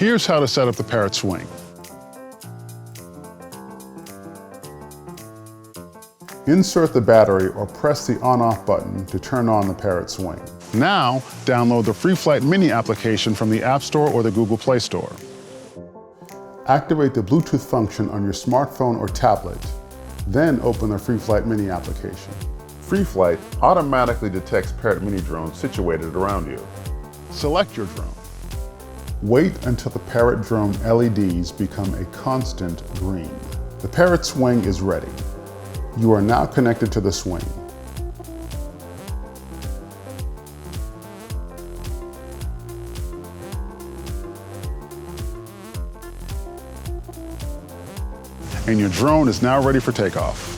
Here's how to set up the Parrot Swing. Insert the battery or press the on-off button to turn on the Parrot Swing. Now, download the Free Flight Mini application from the App Store or the Google Play Store. Activate the Bluetooth function on your smartphone or tablet. Then open the Free Flight Mini application. Free Flight automatically detects Parrot Minidrones situated around you. Select your drone. Wait until the Parrot drone LEDs become a constant green. The Parrot Swing is ready. You are now connected to the swing. And your drone is now ready for takeoff.